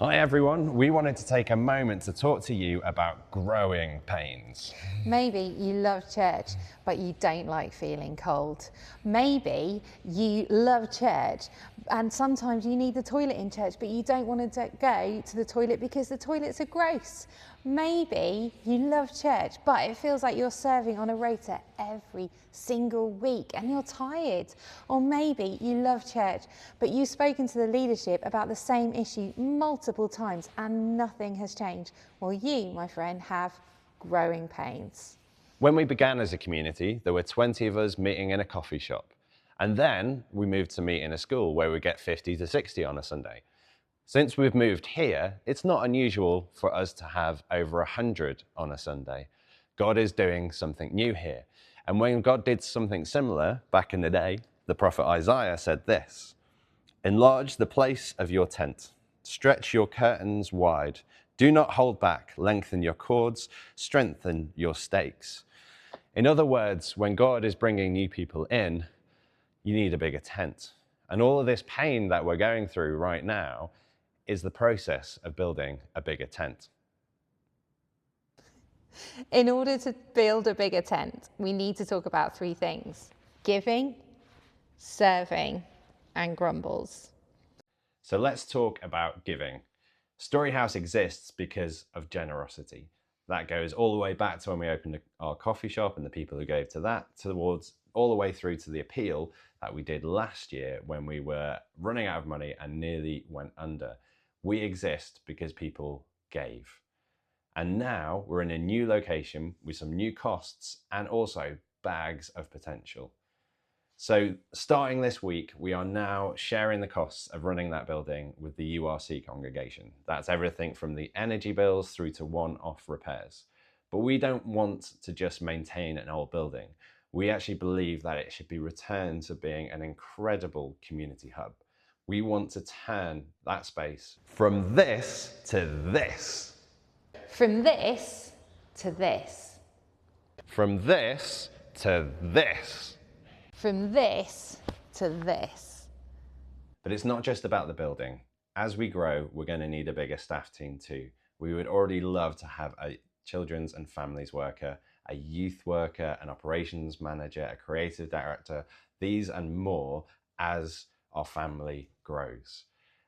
Hi everyone, we wanted to take a moment to talk to you about growing pains. Maybe you love church, but you don't like feeling cold. Maybe you love church and sometimes you need the toilet in church, but you don't want to go to the toilet because the toilets are gross. Maybe you love church, but it feels like you're serving on a rota every single week and you're tired. Or maybe you love church, but you've spoken to the leadership about the same issue multiple times and nothing has changed. Well, you, my friend, have growing pains. When we began as a community, there were 20 of us meeting in a coffee shop. And then we moved to meet in a school where we get 50 to 60 on a Sunday. Since we've moved here, it's not unusual for us to have over 100 on a Sunday. God is doing something new here. And when God did something similar back in the day, the prophet Isaiah said this: "Enlarge the place of your tent, stretch your curtains wide, do not hold back, lengthen your cords, strengthen your stakes." In other words, when God is bringing new people in, you need a bigger tent. And all of this pain that we're going through right now is the process of building a bigger tent. In order to build a bigger tent, we need to talk about three things: giving, serving, and grumbles. So let's talk about giving. StoryHouse exists because of generosity. That goes all the way back to when we opened our coffee shop and the people who gave to that, towards all the way through to the appeal that we did last year when we were running out of money and nearly went under. We exist because people gave. And now we're in a new location with some new costs and also bags of potential. So starting this week, we are now sharing the costs of running that building with the URC congregation. That's everything from the energy bills through to one-off repairs. But we don't want to just maintain an old building. We actually believe that it should be returned to being an incredible community hub. We want to turn that space from this to this. From this to this. From this to this. From this to this. But it's not just about the building. As we grow, we're going to need a bigger staff team too. We would already love to have a children's and families worker, a youth worker, an operations manager, a creative director, these and more as our family grows.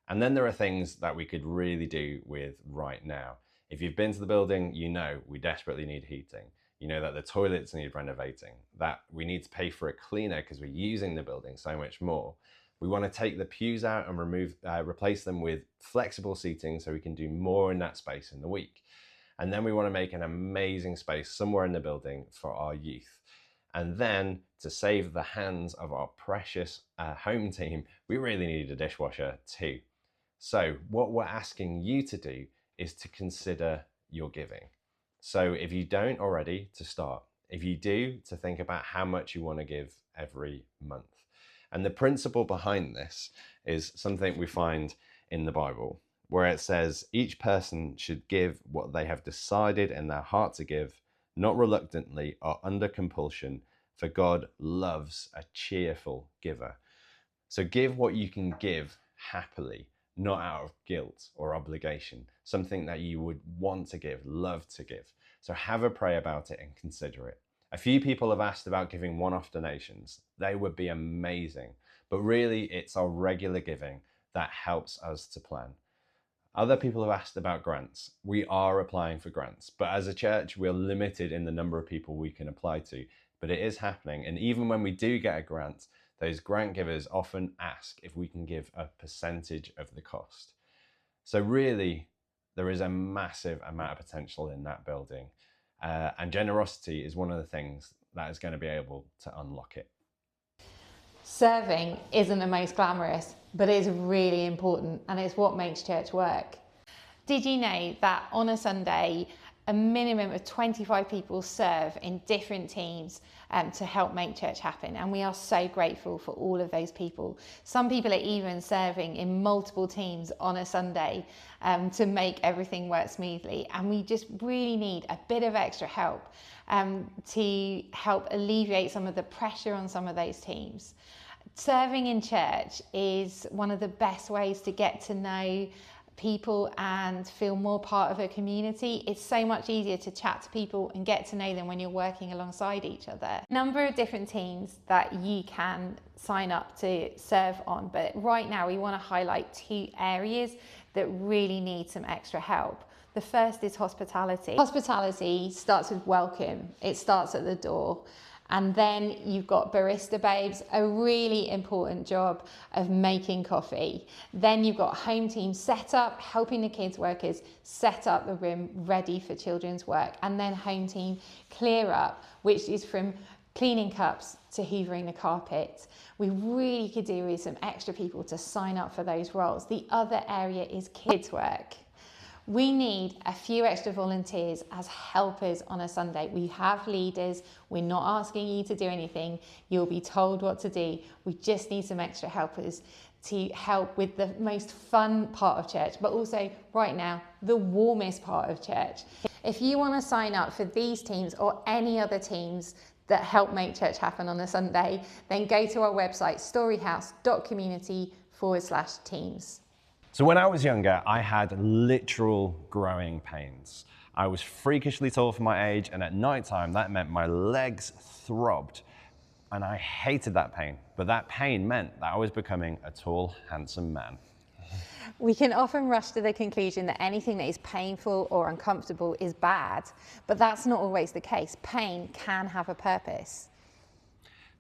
And then there are things that we could really do with right now. If you've been to the building, you know we desperately need heating. You know that the toilets need renovating, that we need to pay for a cleaner because we're using the building so much more. We want to take the pews out and replace them with flexible seating so we can do more in that space in the week. And then we want to make an amazing space somewhere in the building for our youth. And then to save the hands of our precious home team, we really need a dishwasher too. So what we're asking you to do is to consider your giving. So if you don't already, to start. If you do, to think about how much you want to give every month. And the principle behind this is something we find in the Bible, where it says each person should give what they have decided in their heart to give, not reluctantly or under compulsion, for God loves a cheerful giver. So give what you can give happily, not out of guilt or obligation, something that you would want to give, love to give. So have a pray about it and consider it. A few people have asked about giving one-off donations. They would be amazing, but really it's our regular giving that helps us to plan. Other people have asked about grants. We are applying for grants, but as a church, we're limited in the number of people we can apply to, but it is happening. And even when we do get a grant, those grant givers often ask if we can give a percentage of the cost. So really, there is a massive amount of potential in that building. And generosity is one of the things that is going to be able to unlock it. Serving isn't the most glamorous, but it's really important and it's what makes church work. Did you know that on a Sunday, a minimum of 25 people serve in different teams to help make church happen? And we are so grateful for all of those people. Some people are even serving in multiple teams on a Sunday to make everything work smoothly. And we just really need a bit of extra help to help alleviate some of the pressure on some of those teams. Serving in church is one of the best ways to get to know people and feel more part of a community. It's so much easier to chat to people and get to know them when you're working alongside each other. A number of different teams that you can sign up to serve on, but right now we want to highlight 2 areas that really need some extra help. The first is hospitality. Hospitality starts with welcome. It starts at the door. And then you've got barista babes, a really important job of making coffee. Then you've got home team set up, helping the kids workers set up the room ready for children's work. And then home team clear up, which is from cleaning cups to hoovering the carpet. We really could do with some extra people to sign up for those roles. The other area is kids work. We need a few extra volunteers as helpers on a Sunday. We have leaders. We're not asking you to do anything. You'll be told what to do. We just need some extra helpers to help with the most fun part of church, but also right now, the warmest part of church. If you want to sign up for these teams or any other teams that help make church happen on a Sunday, then go to our website, storyhouse.community/teams. So when I was younger, I had literal growing pains. I was freakishly tall for my age, and at night time, that meant my legs throbbed. And I hated that pain, but that pain meant that I was becoming a tall, handsome man. We can often rush to the conclusion that anything that is painful or uncomfortable is bad, but that's not always the case. Pain can have a purpose.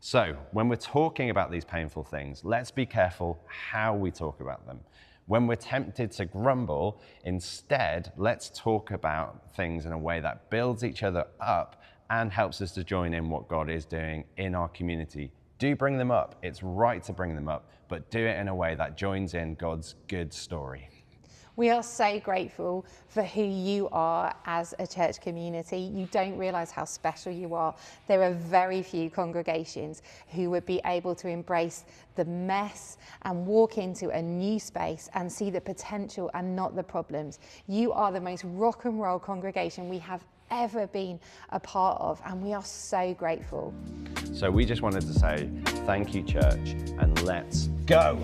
So when we're talking about these painful things, let's be careful how we talk about them. When we're tempted to grumble, instead, let's talk about things in a way that builds each other up and helps us to join in what God is doing in our community. Do bring them up. It's right to bring them up, but do it in a way that joins in God's good story. We are so grateful for who you are as a church community. You don't realise how special you are. There are very few congregations who would be able to embrace the mess and walk into a new space and see the potential and not the problems. You are the most rock and roll congregation we have ever been a part of, and we are so grateful. So we just wanted to say thank you, church, and let's go.